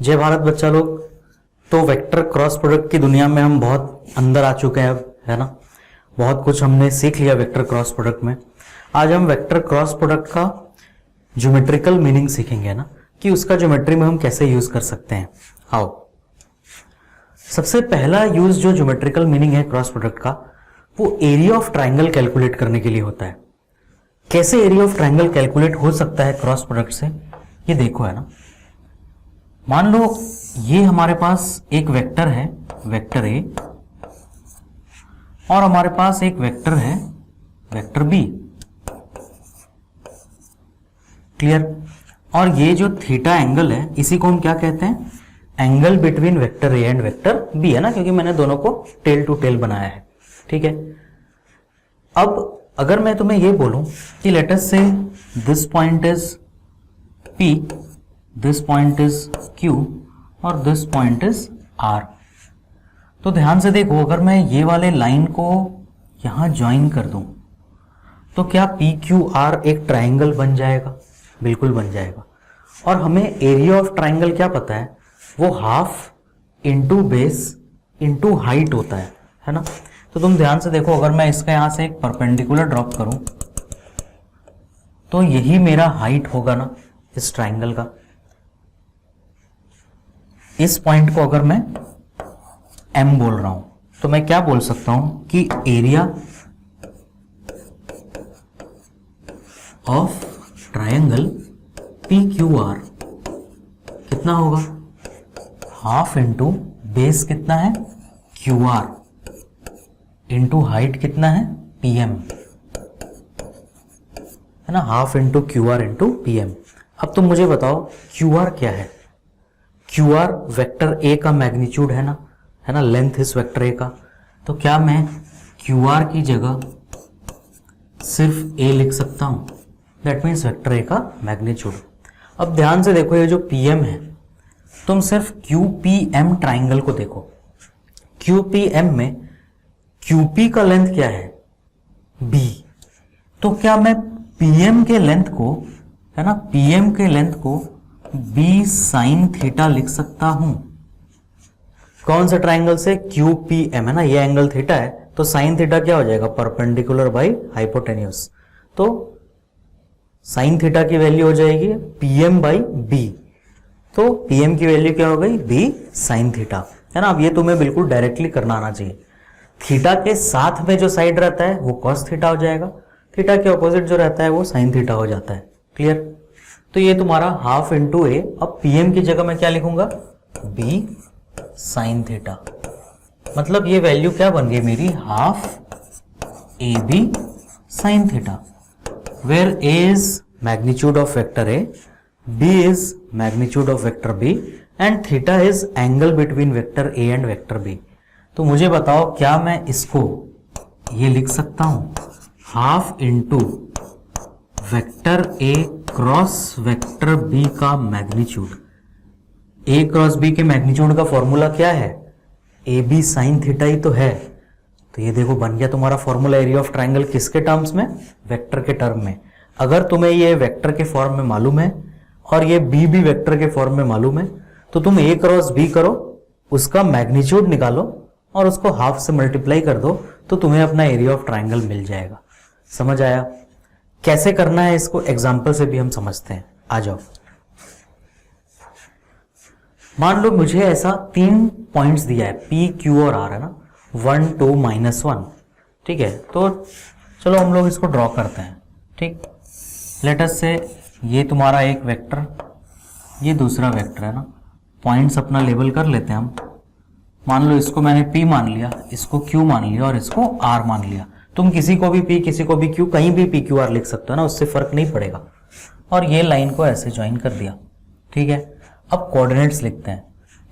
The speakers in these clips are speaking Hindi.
जय भारत बच्चा लोग। तो वेक्टर क्रॉस प्रोडक्ट की दुनिया में हम बहुत अंदर आ चुके हैं अब, है ना। बहुत कुछ हमने सीख लिया वेक्टर क्रॉस प्रोडक्ट में। आज हम वेक्टर क्रॉस प्रोडक्ट का ज्योमेट्रिकल मीनिंग सीखेंगे ना, कि उसका ज्योमेट्री में हम कैसे यूज कर सकते हैं। आओ, सबसे पहला यूज जो ज्योमेट्रिकल मीनिंग है क्रॉस प्रोडक्ट का, वो एरिया ऑफ ट्राइंगल कैलकुलेट करने के लिए होता है। कैसे एरिया ऑफ ट्राइंगल कैलकुलेट हो सकता है क्रॉस प्रोडक्ट से, ये देखो, है ना। मान लो ये हमारे पास एक वेक्टर है, वेक्टर ए, और हमारे पास एक वेक्टर है, वेक्टर बी। क्लियर। और ये जो थीटा एंगल है, इसी को हम क्या कहते हैं, angle between vector A and vector B, है ना, क्योंकि मैंने दोनों को टेल टू टेल बनाया है। ठीक है। अब अगर मैं तुम्हें ये बोलूं कि लेट अस से this point is P, this point is Q और दिस पॉइंट इज R, तो ध्यान से देखो, अगर मैं ये वाले लाइन को यहां ज्वाइन कर दूं तो क्या PQR एक ट्राइंगल बन जाएगा? बिल्कुल बन जाएगा। और हमें एरिया ऑफ ट्राइंगल क्या पता है, वो half into base into height होता है ना। तो तुम ध्यान से देखो, अगर मैं इसका यहां से एक परपेंडिकुलर ड्रॉप करूं तो यही मेरा हाइट होगा ना इस ट्राइंगल का। इस पॉइंट को अगर मैं M बोल रहा हूं तो मैं क्या बोल सकता हूं कि एरिया ऑफ ट्राइंगल PQR कितना होगा, हाफ इंटू बेस कितना है QR इंटू हाइट कितना है PM, है ना, half into QR into PM। अब तुम मुझे बताओ QR क्या है। QR वेक्टर A का मैग्नीट्यूड है ना, लेंथ इस वेक्टर A का। तो क्या मैं QR की जगह सिर्फ A लिख सकता हूं, दैट मीन्स वेक्टर A का मैग्नीट्यूड। अब ध्यान से देखो, ये जो PM है, तुम सिर्फ QPM ट्राइंगल को देखो। QPM में QP का लेंथ क्या है, B। तो क्या मैं PM के लेंथ को, है ना, PM के लेंथ को B साइन थीटा लिख सकता हूं? कौन से ट्राइंगल से, QPM, है ना, ये एंगल थीटा है, तो साइन थीटा क्या हो जाएगा, परपेंडिकुलर बाई हाइपोटेन्यूस। तो साइन थीटा की वैल्यू हो जाएगी PM बाई B। तो PM की वैल्यू क्या हो गई, B साइन थीटा, है ना। अब ये तुम्हें बिल्कुल डायरेक्टली करना आना चाहिए। थीटा के साथ में जो साइड रहता है वो कॉस थीटा हो जाएगा, थीटा के ऑपोजिट जो रहता है वो साइन थीटा हो जाता है। क्लियर। तो ये तुम्हारा हाफ इंटू ए। अब PM की जगह मैं क्या लिखूंगा, B साइन थीटा। मतलब ये वैल्यू क्या बन गई मेरी, half AB sine theta, where A is magnitude of vector A, B is magnitude of vector B and theta is angle between vector A and vector B। तो मुझे बताओ, क्या मैं इसको ये लिख सकता हूं, half into vector A cross vector B का मैग्नीट्यूड। A क्रॉस B के मैग्नीट्यूड का फॉर्मूला क्या है, AB साइन थीटा ही तो है। तो ये देखो बन गया तुम्हारा फॉर्मूला एरिया ऑफ ट्राइंगल, किसके टर्म्स में, वेक्टर के टर्म में। अगर तुम्हें ये वेक्टर के फॉर्म में मालूम है और ये B भी वेक्टर के फॉर्म में मालूम है, तो तुम A क्रॉस B करो, उसका मैग्नीट्यूड निकालो और उसको हाफ से मल्टीप्लाई कर दो, तो तुम्हें अपना एरिया ऑफ ट्राइंगल मिल जाएगा। समझ आया? कैसे करना है इसको एग्जांपल से भी हम समझते हैं। आ जाओ। मान लो मुझे ऐसा 3 पॉइंट्स दिया है, P, Q और R, है ना, 1 2 -1। ठीक है। तो चलो हम लोग इसको ड्रॉ करते हैं। ठीक। लेट अस से ये तुम्हारा एक वेक्टर, ये दूसरा वेक्टर, है ना। पॉइंट्स अपना लेबल कर लेते हैं हम। मान लो इसको मैंने P मान लिया, इसको Q मान लिया और इसको R मान लिया। तुम किसी को भी P, किसी को भी Q, कहीं भी PQR लिख सकते हो ना, उससे फर्क नहीं पड़ेगा। और ये लाइन को ऐसे ज्वाइन कर दिया। ठीक है। अब कोऑर्डिनेट्स लिखते हैं।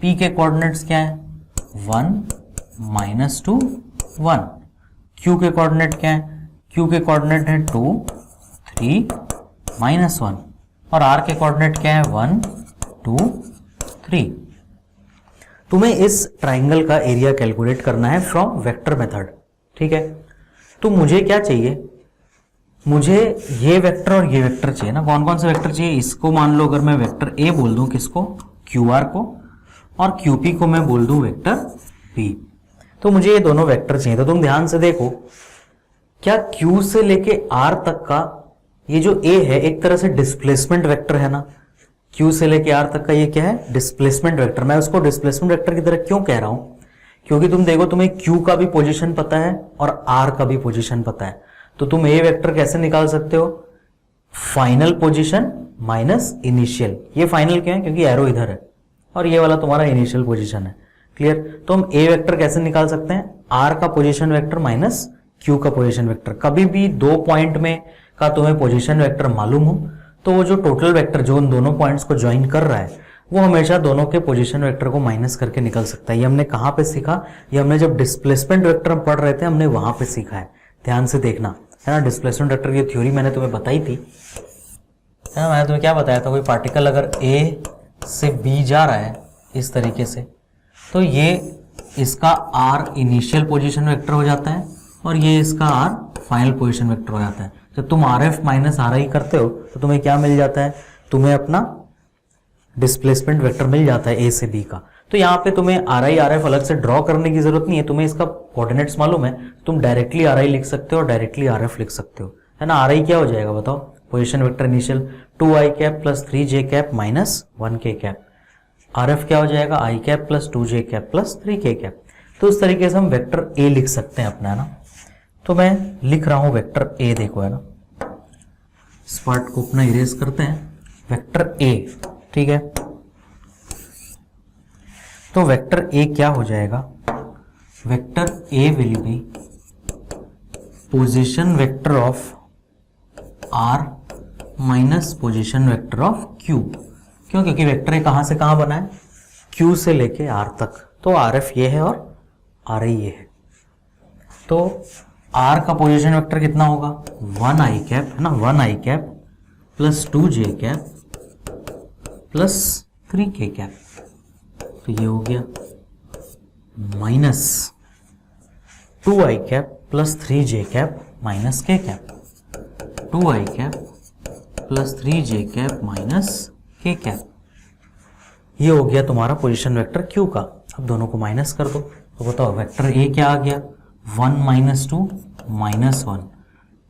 P के कोऑर्डिनेट्स क्या है, 1 -2 1। Q के कोऑर्डिनेट क्या है, Q के कोऑर्डिनेट है 2 3 -1। और R के कोऑर्डिनेट क्या है, 1 2 3। तुम्हें इस ट्राइंगल का एरिया कैलकुलेट करना है फ्रॉम वेक्टर मेथड। ठीक है। तो मुझे क्या चाहिए, मुझे ये वेक्टर और ये वेक्टर चाहिए ना। कौन कौन से वेक्टर चाहिए, इसको मान लो अगर मैं वेक्टर A बोल दूं, किसको, QR को, और QP को मैं बोल दूं वेक्टर P। तो मुझे ये दोनों वेक्टर चाहिए। तो तुम ध्यान से देखो, क्या Q से लेके R तक का ये जो A है एक तरह से डिस्प्लेसमेंट वेक्टर है ना। Q से लेके R तक का ये क्या है, डिस्प्लेसमेंट वेक्टर। मैं उसको डिस्प्लेसमेंट वेक्टर की तरह क्यों कह रहा हूं, क्योंकि तुम देखो तुम्हें Q का भी पोजीशन पता है और R का भी पोजीशन पता है। तो तुम A वेक्टर कैसे निकाल सकते हो, फाइनल पोजीशन माइनस इनिशियल। ये फाइनल क्यों है, क्योंकि एरो इधर है और ये वाला तुम्हारा इनिशियल पोजीशन है। क्लियर। तो हम A वेक्टर कैसे निकाल सकते हैं, R का पोजीशन वेक्टर माइनस Q का पोजीशन वेक्टर। कभी भी दो पॉइंट में का तुम्हें पोजीशन वेक्टर मालूम हो तो वो जो टोटल वेक्टर जो उन दोनों पॉइंट्स को ज्वाइन कर रहा है वो हमेशा दोनों के पोजीशन वेक्टर को माइनस करके निकल सकता है। ये हमने कहां पे सीखा, ये हमने जब डिस्प्लेसमेंट वेक्टर हम पढ़ रहे थे हमने वहां पे सीखा है। ध्यान से देखना है ना, डिस्प्लेसमेंट वेक्टर की थ्योरी मैंने तुम्हें बताई थी, है ना। मैंने तुम्हें क्या बताया था, कोई पार्टिकल अगर A से B जा रहा है इस तरीके से, तो ये इसका R इनिशियल पोजीशन वेक्टर हो जाता है और ये इसका R फाइनल पोजीशन वेक्टर हो जाता है। जब तुम RF माइनस RI करते हो तो तुम्हें क्या मिल जाता है, तुम्हें अपना डिस्प्लेसमेंट वेक्टर मिल जाता है A से B का। तो यहाँ पे तुम्हें RI RF अलग से ड्रॉ करने की जरूरत नहीं है, तुम्हें इसका कोऑर्डिनेट्स मालूम है, तुम डायरेक्टली RI लिख सकते हो और डायरेक्टली RF लिख सकते हो, है ना। RI क्या हो जाएगा बताओ, position vector initial 2i cap plus 3j cap minus 1k cap. RF क्या हो जाएगा, i cap plus 2j cap plus 3k cap. तो इस तरीके से हम वेक्टर A लिख सकते हैं अपना, है ना। तो मैं लिख रहा हूं वेक्टर A, देखो है ना, इस पार्ट को अपना इरेज करते हैं, वेक्टर A, ठीक है। तो वेक्टर A क्या हो जाएगा, vector A will be position vector of R minus position vector of Q। क्यों, क्योंकि वेक्टर A कहां से कहां बना है, Q से लेके R तक। तो RF ये है और RI ये है। तो R का पोजीशन वेक्टर कितना होगा, 1i कैप, है ना, 1i cap plus 2j cap plus 3k cap. तो ये हो गया minus 2i cap plus 3j cap minus k cap, 2i cap plus 3j cap minus k cap. ये हो गया तुम्हारा पोजीशन वेक्टर Q का। अब दोनों को माइनस कर दो तो बताओ वेक्टर A क्या आ गया, 1 minus 2 minus 1,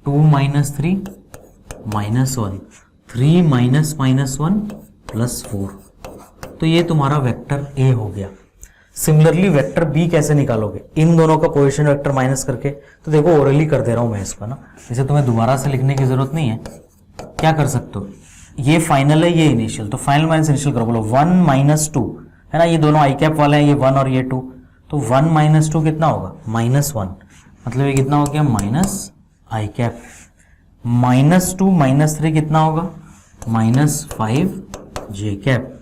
2 minus 3 minus 1, 3 minus minus 1 plus 4। तो ये तुम्हारा वेक्टर A हो गया। सिमिलरली वेक्टर B कैसे निकालोगे, इन दोनों का पोजीशन वेक्टर माइनस करके। तो देखो ओरली कर दे रहा हूं मैं इसको ना, इसे तुम्हें दोबारा से लिखने की जरूरत नहीं है। क्या कर सकते हो, ये फाइनल है ये इनिशियल, तो फाइनल माइनस इनिशियल करो, बोलो 1 माइनस 2, है ना, ये दोनों आई कैप वाले हैं, ये 1 और ये 2। तो 1 माइनस 2 कितना होगा, माइनस 1, मतलब ये कितना हो गया माइनस आई कैप। माइनस 2 माइनस 3 कितना होगा, माइनस 5 जे कैप।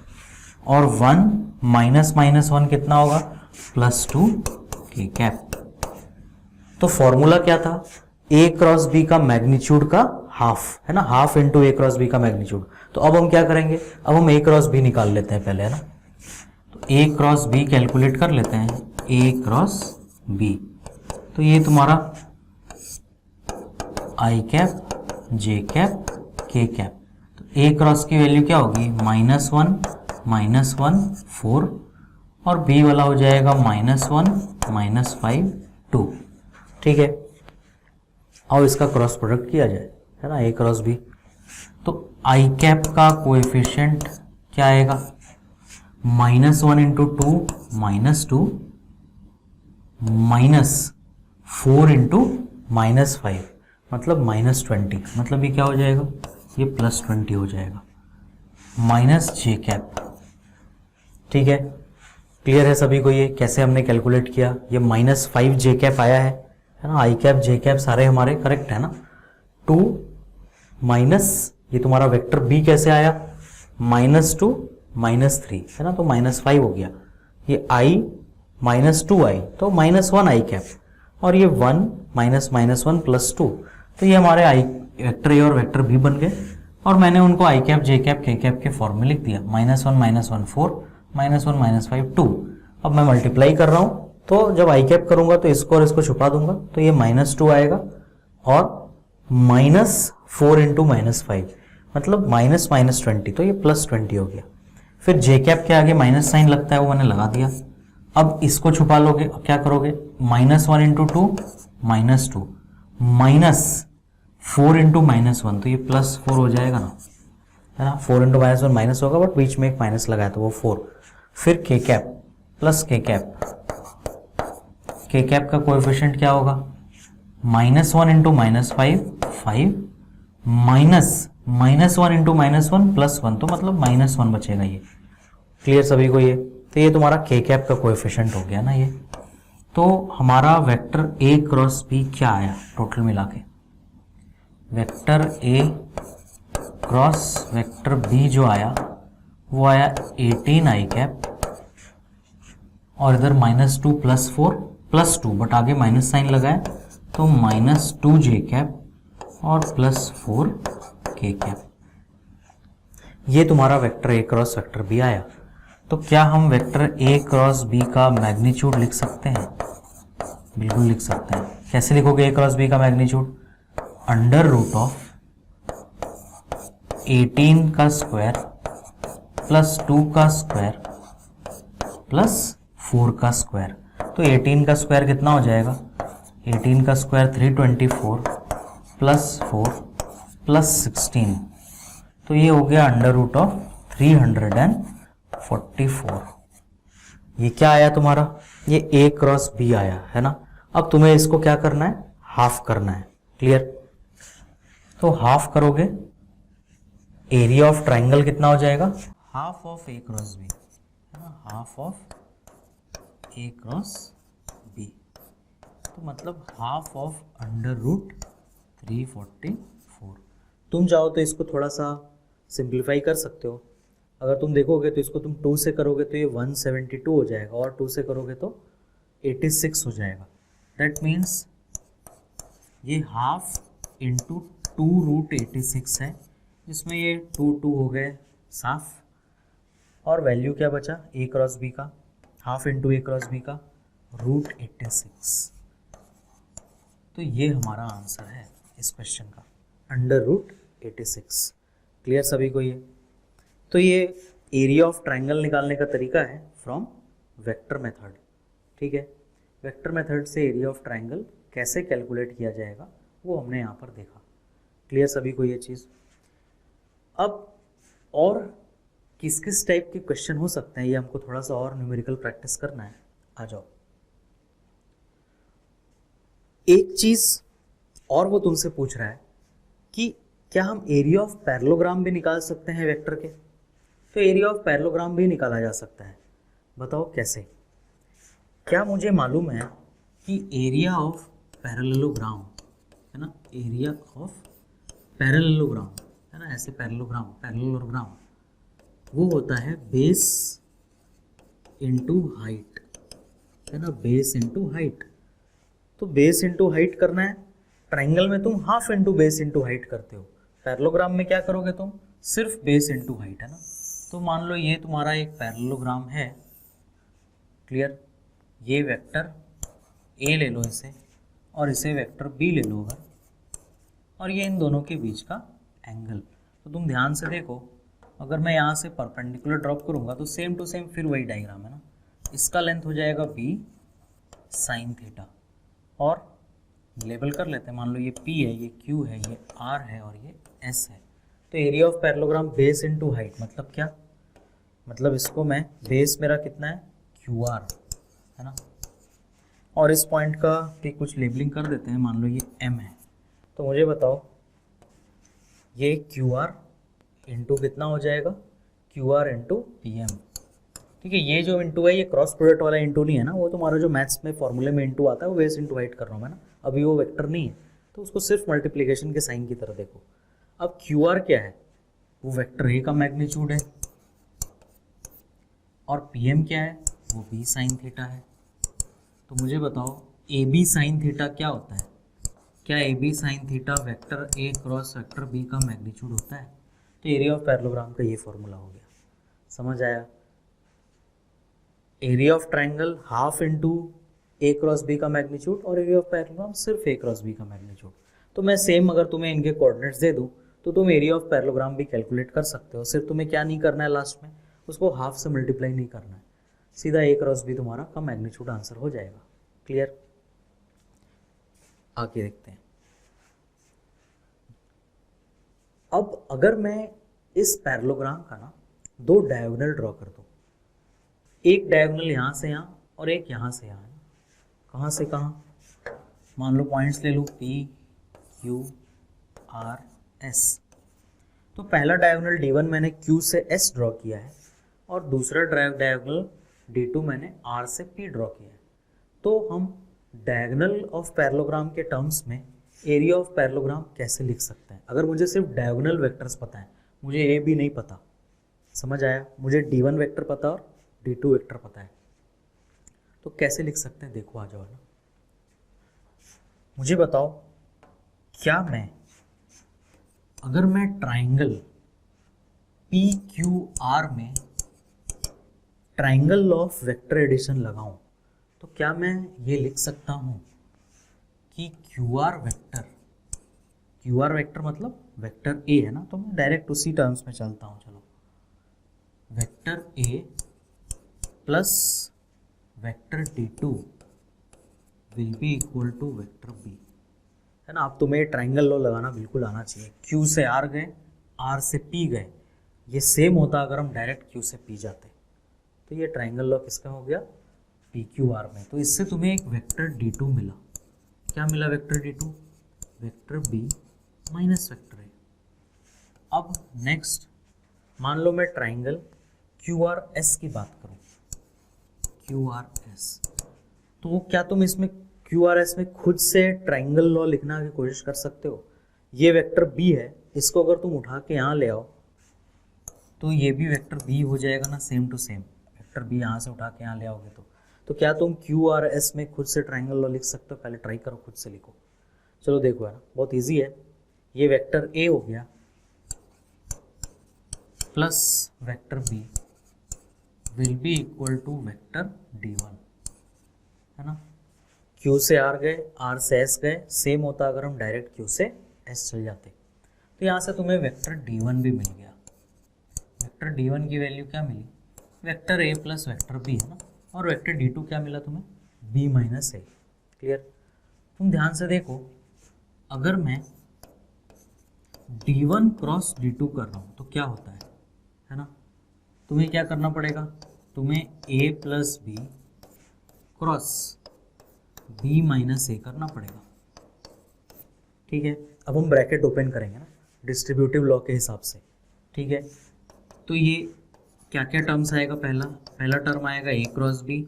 और 1 माइनस माइनस 1 कितना होगा, प्लस 2 के कैप। तो फॉर्मूला क्या था, A क्रॉस B का मैग्नीट्यूड का हाफ, है ना, half into A cross B का मैग्नीट्यूड। तो अब हम क्या करेंगे, अब हम A क्रॉस B निकाल लेते हैं पहले, है ना। तो A क्रॉस B कैलकुलेट कर लेते हैं, A क्रॉस B। तो ये तुम्हारा I cap J cap K cap. तो A क्रॉस की वैल्यू क्या होगी, -1 -1 4, और B वाला हो जाएगा -1 -5 2, ठीक है। और इसका क्रॉस प्रोडक्ट किया जाए, है ना, A क्रॉस B। तो I कैप का कोएफिशिएंट क्या आएगा, -1 इंटू 2 -2 -4 इंटू -5, मतलब -20, मतलब ये क्या हो जाएगा, ये +20 हो जाएगा, माइनस J कैप, ठीक है। क्लियर है सभी को ये कैसे हमने कैलकुलेट किया, ये -5 J कैप आया है ना, आई कैप J कैप सारे हमारे करेक्ट है ना। 2 माइनस ये तुम्हारा वेक्टर B कैसे आया, -2 -3, है ना, तो -5 हो गया। ये I -2i, तो -1 आई कैप, और ये 1 -1 प्लस 2, तो ये हमारे आई वेक्टर A और वेक्टर B बन गए। और मैंने उनको i cap J cap K cap के फॉर्म में लिख दिया, -1 4 -1 5 2। अब मैं मल्टीप्लाई कर रहा हूं, तो जब आई कैप करूंगा तो इसको और इसको छुपा दूंगा, तो ये -2 आएगा और -4 इंटू -5, मतलब -20, तो ये +20 हो गया। फिर जे कैप के आगे माइनस साइन लगता है, वो मैंने लगा दिया। अब इसको छुपा लोगे, क्या करोगे, -1 इंटू टू -2 -4 इंटू -1, तो ये +4 हो जाएगा ना, है ना। 4 इंटू -1 माइनस होगा, बट बीच में एक माइनस लगाया तो वो 4। फिर के कैप प्लस के कैप, के कैप का कोएफिशिएंट क्या होगा, -1 इंटू -5 5 -1 इंटू -1 +1, तो मतलब -1 बचेगा ये। क्लियर सभी को ये? तो ये तुम्हारा के कैप का कोएफिशिएंट हो गया ना ये। तो हमारा वेक्टर ए क्रॉस बी क्या आया टोटल मिला के, vector A cross vector B जो आया वो आया 18 आई कैप, और इधर -2 +4 +2, बट आगे माइनस साइन लगाए तो -2 जे कैप और +4 के कैप। ये तुम्हारा vector A cross vector B आया। तो क्या हम वेक्टर ए क्रॉस बी का मैग्नीट्यूड लिख सकते हैं? बिल्कुल लिख सकते हैं। कैसे लिखोगे ए क्रॉस बी का मैग्नीट्यूड? √ऑफ 18 का स्क्वायर +2 का स्क्वायर +4 का स्क्वायर। तो 18 का स्क्वायर कितना हो जाएगा, 18 का स्क्वायर 324 +4 +16, तो ये हो गया √ऑफ 344। ये क्या आया तुम्हारा, ये ए क्रॉस बी आया, है ना। अब तुम्हें इसको क्या करना है, हाफ करना है। क्लियर? तो हाफ करोगे, एरिया ऑफ ट्राइंगल कितना हो जाएगा, half of A cross B, है ना, half of A cross B, तो मतलब हाफ ऑफ √344। तुम चाहो तो इसको थोड़ा सा सिंप्लीफाई कर सकते हो। अगर तुम देखोगे तो इसको तुम 2 से करोगे तो ये 172 हो जाएगा, और 2 से करोगे तो 86 हो जाएगा। दैट मीन्स ये हाफ इंटू 2√86 है, जिसमें ये 2 हो गए साफ, और वैल्यू क्या बचा ए क्रॉस बी का, हाफ इंटू ए क्रॉस बी का √86। तो ये हमारा आंसर है इस क्वेश्चन का, √86। क्लियर सभी को ये? तो ये एरिया ऑफ ट्राइंगल निकालने का तरीका है फ्रॉम वेक्टर मेथड। ठीक है, वेक्टर मेथड से एरिया ऑफ ट्राइंगल कैसे कैलकुलेट किया जाएगा वो हमने यहाँ पर देखा। क्लियर सभी को ये चीज़? अब और किस किस टाइप के क्वेश्चन हो सकते हैं, ये हमको थोड़ा सा और न्यूमेरिकल प्रैक्टिस करना है। आ जाओ। एक चीज़ और वो तुमसे पूछ रहा है कि क्या हम एरिया ऑफ पैरेललोग्राम भी निकाल सकते हैं वेक्टर के? तो एरिया ऑफ पैरेललोग्राम भी निकाला जा सकता है। बताओ कैसे? क्या मुझे मालूम है कि एरिया ऑफ पैरेललोग्राम, है ना, एरिया ऑफ पैरेललोग्राम, है ना, ऐसे पैरेललोग्राम वो होता है बेस इंटू हाइट, है ना, बेस इंटू हाइट। तो बेस इंटू हाइट करना है, ट्राइंगल में तुम half into base into height करते हो, पैरेललोग्राम में क्या करोगे तुम, सिर्फ बेस इंटू हाइट, है ना। तो मान लो ये तुम्हारा एक पैरेललोग्राम है। क्लियर? ये वेक्टर ए ले लो इसे, और इसे वेक्टर बी ले लो अगर, और ये इन दोनों के बीच का एंगल। तो तुम ध्यान से देखो, अगर मैं यहाँ से परपेंडिकुलर ड्रॉप करूँगा तो सेम टू सेम फिर वही डायग्राम, है ना। इसका लेंथ हो जाएगा b sin थीटा, और लेबल कर लेते हैं, मान लो ये p है, ये q है, ये r है और ये s है। तो area of parallelogram base into height, मतलब क्या, मतलब इसको मैं, बेस मेरा कितना है QR, है ना, और इस पॉइंट का भी कुछ लेबलिंग कर देते हैं, मान लो ये M है। तो मुझे बताओ ये QR इंटू कितना हो जाएगा, QR इंटू PM। ठीक है, ये जो इंटू है ये क्रॉस प्रोडक्ट वाला इंटू नहीं है ना, वो तुम्हारा जो मैथ्स में फॉर्मूले में इंटू आता है वो बेस इंटू हाइट कर रहा हूँ मैं ना, अभी वो वेक्टर नहीं है, तो उसको सिर्फ मल्टीप्लिकेशन के साइन की तरह देखो। अब QR क्या है, वो वेक्टर ए का मैग्नीट्यूड है, और PM क्या है, वो B sin थीटा है। तो मुझे बताओ AB sin थीटा क्या होता है, क्या AB sin theta vector A cross vector B का मैग्नीट्यूड होता है? तो एरिया ऑफ पैरेललोग्राम का ये फॉर्मूला हो गया, समझ आया? Area of triangle half into A cross B का मैग्नीट्यूड, और एरिया ऑफ पैरेललोग्राम सिर्फ A क्रॉस B का मैग्नीट्यूड। तो मैं सेम अगर तुम्हें इनके कोऑर्डिनेट्स दे दूँ तो तुम एरिया ऑफ पैरेललोग्राम भी कैलकुलेट कर सकते हो। सिर्फ तुम्हें क्या नहीं करना है, लास्ट में उसको हाफ से मल्टीप्लाई नहीं करना है, सीधा ए क्रॉस बी तुम्हारा का मैग्नीट्यूड आंसर हो जाएगा। क्लियर? आगे देखते हैं। अब अगर मैं इस पैरेललोग्राम का ना दो डायगोनल ड्रॉ कर दूं, एक डायगोनल यहां से यहां और एक यहां से यहां, कहां से कहां, मान लो पॉइंट्स ले लो P Q R S। तो पहला डायगोनल D1 मैंने Q से S ड्रॉ किया है और दूसरा डायगोनल D2 मैंने R से P ड्रॉ किया है। तो हम डायगोनल ऑफ पैरेललोग्राम के टर्म्स में एरिया ऑफ पैरेललोग्राम कैसे लिख सकते हैं? अगर मुझे सिर्फ डायगोनल वेक्टर्स पता है, मुझे ए भी नहीं पता, समझ आया? मुझे D1 वेक्टर पता और D2 वेक्टर पता है, तो कैसे लिख सकते हैं? देखो आ जाओ ना, मुझे बताओ, क्या मैं अगर मैं ट्राइंगल PQR में ट्राइंगल ऑफ वेक्टर एडिशन लगाऊं तो क्या मैं ये लिख सकता हूं कि QR वेक्टर मतलब वेक्टर A है ना, तो मैं डायरेक्ट उसी टर्म्स में चलता हूं। चलो, vector A plus vector D2 will be equal to vector B, है ना। अब तुम्हें ट्राइंगल लॉ लगाना बिल्कुल आना चाहिए। Q से R गए, R से P गए, ये सेम होता अगर हम डायरेक्ट Q से P जाते, तो ये ट्राइंगल लॉ किसका हो गया? PQR में। तो इससे तुम्हें एक वेक्टर D2 मिला। क्या मिला vector D2? Vector B minus vector A। अब नेक्स्ट मान लो मैं ट्राइंगल QRS की बात करूं, QRS, तो क्या तुम इसमें QRS में खुद से ट्राइंगल लॉ लिखना की कोशिश कर सकते हो? ये वेक्टर B है, इसको अगर तुम उठा के यहाँ ले आओ तो ये भी वेक्टर B हो जाएगा ना, same to same. Vector B यहाँ से उठा के यहाँ ले आओगे तो क्या तुम QRS में खुद से ट्राइंगल लॉ लिख सकते हो? पहले ट्राई करो, खुद से लिखो। चलो देखो, है ना, बहुत इजी है। ये वेक्टर A हो गया plus vector B will be equal to vector D1, है ना। Q से R गए, R से S गए, सेम होता अगर हम डायरेक्ट Q से S चल जाते। तो यहाँ से तुम्हें वेक्टर D1 भी मिल गया। वेक्टर D1 की वैल्यू क्या मिली? Vector A plus vector B, है ना। और वेक्टर D2 क्या मिला तुम्हें? B minus A। क्लियर? तुम ध्यान से देखो, अगर मैं D1 क्रॉस D2 कर रहा हूँ तो क्या होता है ना। तुम्हें क्या करना पड़ेगा? तुम्हें A plus B cross B minus A करना पड़ेगा। ठीक है, अब हम ब्रैकेट ओपन करेंगे ना डिस्ट्रीब्यूटिव लॉ के हिसाब से। ठीक है, तो ये क्या क्या टर्म्स आएगा? पहला टर्म आएगा A cross B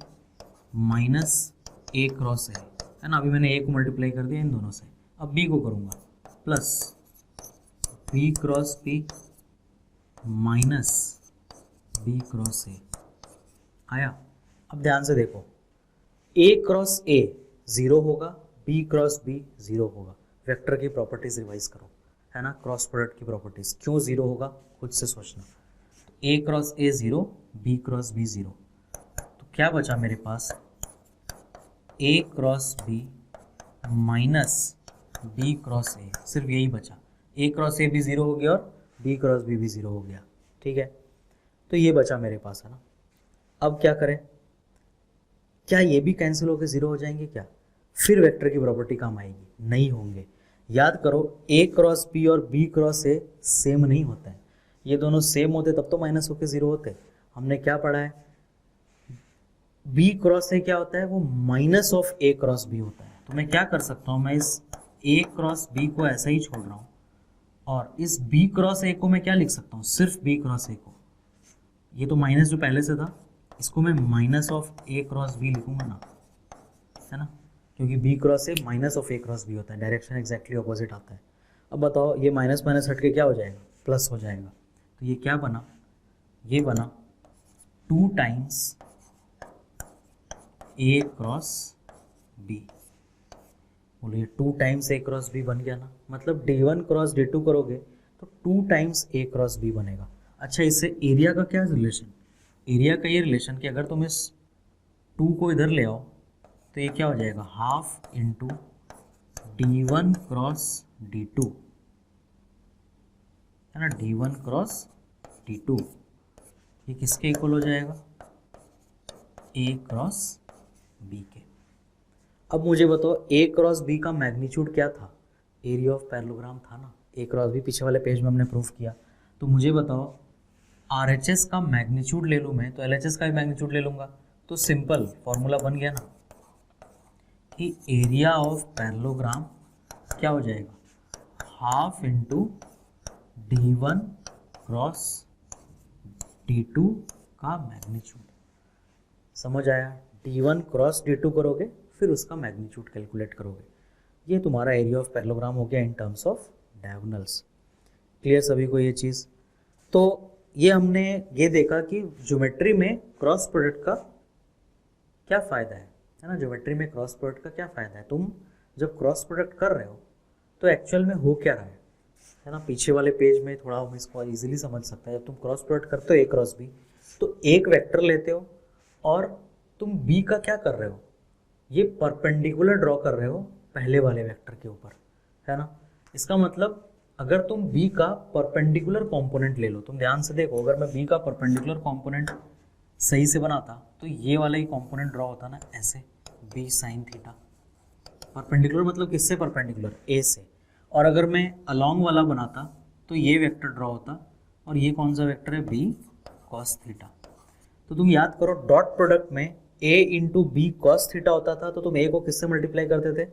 minus A cross A, है ना। अभी मैंने A को मल्टीप्लाई कर दिया इन दोनों से, अब B को करूँगा plus B cross B minus B cross A। आया? अब ध्यान से देखो, A क्रॉस A 0 होगा, B क्रॉस B 0 होगा। वेक्टर की प्रॉपर्टीज रिवाइज करो, है ना, क्रॉस प्रोडक्ट की प्रॉपर्टीज। क्यों 0 होगा खुद से सोचना। A cross A 0, B cross B 0, तो क्या बचा मेरे पास? A cross B minus B cross A, सिर्फ यही बचा। A क्रॉस A भी 0 हो गया और B क्रॉस B भी 0 हो गया। ठीक है, तो ये बचा मेरे पास, है ना। अब क्या करें? क्या ये भी कैंसिल होकर 0 हो जाएंगे क्या? फिर वेक्टर की प्रॉपर्टी काम आएगी? नहीं होंगे। याद करो, A क्रॉस B और B क्रॉस A सेम नहीं होते हैं। ये दोनों सेम होते तब तो माइनस होकर 0 होते। हमने क्या पढ़ा है? B क्रॉस A क्या होता है? वो minus of A cross B होता है। तो मैं क्या कर सकता हूँ, मैं इस A क्रॉस B को ऐसा ही छोड़ रहा हूँ और इस B क्रॉस A को मैं क्या लिख सकता हूँ? सिर्फ B क्रॉस A को। ये तो माइनस जो पहले से था, इसको मैं minus of A cross B लिखूंगा ना, है ना, क्योंकि B cross A minus of A cross B होता है, डायरेक्शन एग्जैक्टली ऑपोजिट आता है। अब बताओ, ये माइनस माइनस हट के क्या हो जाएगा? प्लस हो जाएगा। तो ये क्या बना? ये बना 2 टाइम्स A क्रॉस B। बोलिए 2 टाइम्स A क्रॉस B बन गया ना, मतलब D1 क्रॉस D2 करोगे तो 2 टाइम्स A क्रॉस B बनेगा। अच्छा, इससे एरिया का क्या रिलेशन? एरिया का ये रिलेशन कि अगर तुम इस 2 को इधर ले आओ तो ये क्या हो जाएगा? Half into D1 cross D2, है ना, D1 क्रॉस D2 ये किसके इक्वल हो जाएगा, ए क्रॉस बी के। अब मुझे बताओ ए क्रॉस बी का मैग्नीट्यूड क्या था, एरिया ऑफ पैरेललोग्राम था ना, ए क्रॉस बी पिछले वाले पेज में हमने प्रूफ किया। तो मुझे बताओ RHS का मैग्नीट्यूड ले लूँ मैं तो LHS का भी मैग्नीट्यूड ले लूँगा, तो सिंपल फॉर्मूला बन गया ना कि एरिया ऑफ पैरेललोग्राम क्या हो जाएगा, half into D1 cross D2 का मैग्नीट्यूड। समझ आया, D1 क्रॉस D2 करोगे फिर उसका मैग्नीट्यूड कैलकुलेट करोगे। ये तुम्हारा एरिया ऑफ पैरेललोग्राम हो गया in terms of diagonals. Clear सभी को ये चीज़। तो ये हमने ये देखा कि ज्योमेट्री में क्रॉस प्रोडक्ट का क्या फ़ायदा है ना, ज्योमेट्री में क्रॉस प्रोडक्ट का क्या फ़ायदा है। तुम जब क्रॉस प्रोडक्ट कर रहे हो तो एक्चुअल में हो क्या रहा है ना, पीछे वाले पेज में थोड़ा हम इसको इजीली समझ सकते हैं। जब तुम क्रॉस प्रोडक्ट करते हो ए क्रॉस बी तो एक वेक्टर लेते हो और तुम बी का क्या कर रहे हो, ये परपेंडिकुलर ड्रॉ कर रहे हो पहले वाले वेक्टर के ऊपर, है ना। इसका मतलब अगर तुम b का परपेंडिकुलर कंपोनेंट ले लो, तुम ध्यान से देखो, अगर मैं b का परपेंडिकुलर कंपोनेंट सही से बनाता तो ये वाला ही कंपोनेंट ड्रॉ होता ना ऐसे, b साइन थीटा। परपेंडिकुलर मतलब किससे परपेंडिकुलर, a से। और अगर मैं अलोंग वाला बनाता तो ये वेक्टर ड्रॉ होता और ये कौन सा वेक्टर है, b कॉस थीटा। तो तुम याद करो डॉट प्रोडक्ट में a into B cos theta होता था, तो तुम a को किससे मल्टीप्लाई करते थे,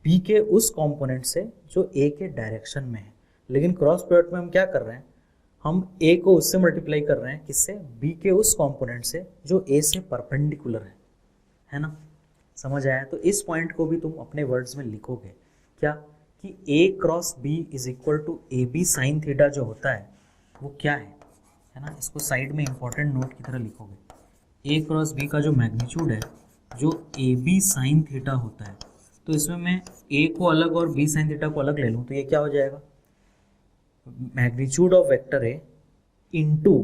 b के उस कंपोनेंट से जो a के डायरेक्शन में है। लेकिन क्रॉस प्रोडक्ट में हम क्या कर रहे हैं, हम a को उससे मल्टीप्लाई कर रहे हैं किससे, b के उस कंपोनेंट से जो a से परपेंडिकुलर है ना। समझ आया। तो इस पॉइंट को भी तुम अपने वर्ड्स में लिखोगे क्या, कि a cross b is equal to A B sine theta जो होता है वो क्या है ना। इसको साइड में इंपॉर्टेंट नोट की तरह लिखोगे। a क्रॉस b का जो मैग्नीट्यूड है जो ए बी साइन थीटा होता है, तो इसमें मैं a को अलग और b साइन थीटा को अलग ले लूँ तो ये क्या हो जाएगा, magnitude of vector A into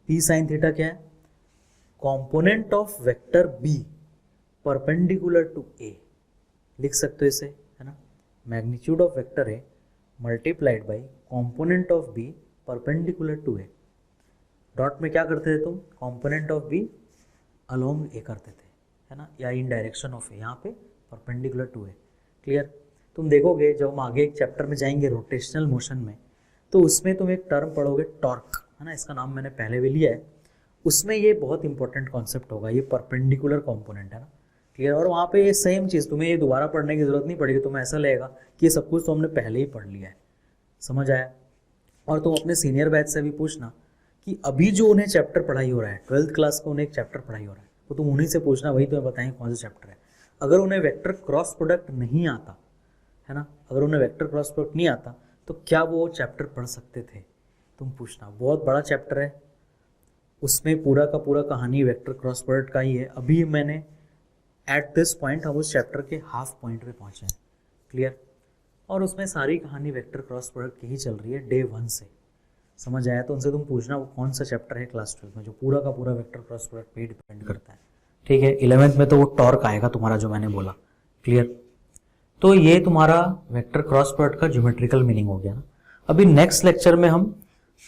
b sine theta क्या है, component of vector b perpendicular to a। लिख सकते हो इसे, है ना, magnitude of vector A multiplied by component of b perpendicular to a। Dot में क्या करते थे तुम, component of b along a करते थे, है ना, या इन डायरेक्शन ऑफ a, यहाँ पे परपेंडिकुलर टू a। क्लियर। तुम देखोगे जब हम आगे एक चैप्टर में जाएंगे रोटेशनल मोशन में, तो उसमें तुम एक टर्म पढ़ोगे टॉर्क, है ना, इसका नाम मैंने पहले भी लिया है। उसमें ये बहुत इंपॉर्टेंट कॉन्सेप्ट होगा, ये परपेंडिकुलर कंपोनेंट है ना। क्लियर। और वहाँ पे ये सेम चीज़ तुम्हें ये दोबारा पढ़ने की जरूरत नहीं पड़ेगी, तुम्हें ऐसा लगेगा कि ये सब कुछ तो हमने पहले ही पढ़ लिया है। समझ आया। और तुम अपने सीनियर बैच से भी पूछना कि अभी जो उन्हें चैप्टर पढ़ाई हो रहा है, 12th क्लास का उन्हें एक चैप्टर पढ़ाई हो रहा है, तो तुम उन्हीं से पूछना, वही तुम्हें बताएं कौन सा चैप्टर है। अगर उन्हें वेक्टर क्रॉस प्रोडक्ट नहीं आता, है ना, अगर उन्हें वेक्टर क्रॉस प्रोडक्ट नहीं आता तो क्या वो चैप्टर पढ़ सकते थे, तुम पूछना। बहुत बड़ा चैप्टर है, उसमें पूरा का पूरा कहानी वेक्टर क्रॉस प्रोडक्ट का ही है। अभी मैंने एट दिस पॉइंट हम उस चैप्टर के हाफ पॉइंट पे पहुंचे हैं। क्लियर। और उसमें सारी कहानी वेक्टर क्रॉस प्रोडक्ट की ही चल रही है डे 1 से। समझ आया। तो उनसे तुम पूछना वो कौन सा चैप्टर है क्लास 12 में जो पूरा का पूरा वेक्टर क्रॉस प्रोडक्ट पे डिपेंड करता है। ठीक है। 11th में तो वो टॉर्क आएगा तुम्हारा जो मैंने बोला। क्लियर। तो ये तुम्हारा वेक्टर क्रॉस प्रोडक्ट का ज्योमेट्रिकल मीनिंग हो गया ना। अभी नेक्स्ट लेक्चर में हम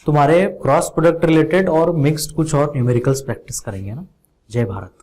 तुम्हारे क्रॉस प्रोडक्ट रिलेटेड और मिक्स्ड कुछ और न्यूमेरिकल्स प्रैक्टिस करेंगे ना। जय भारत।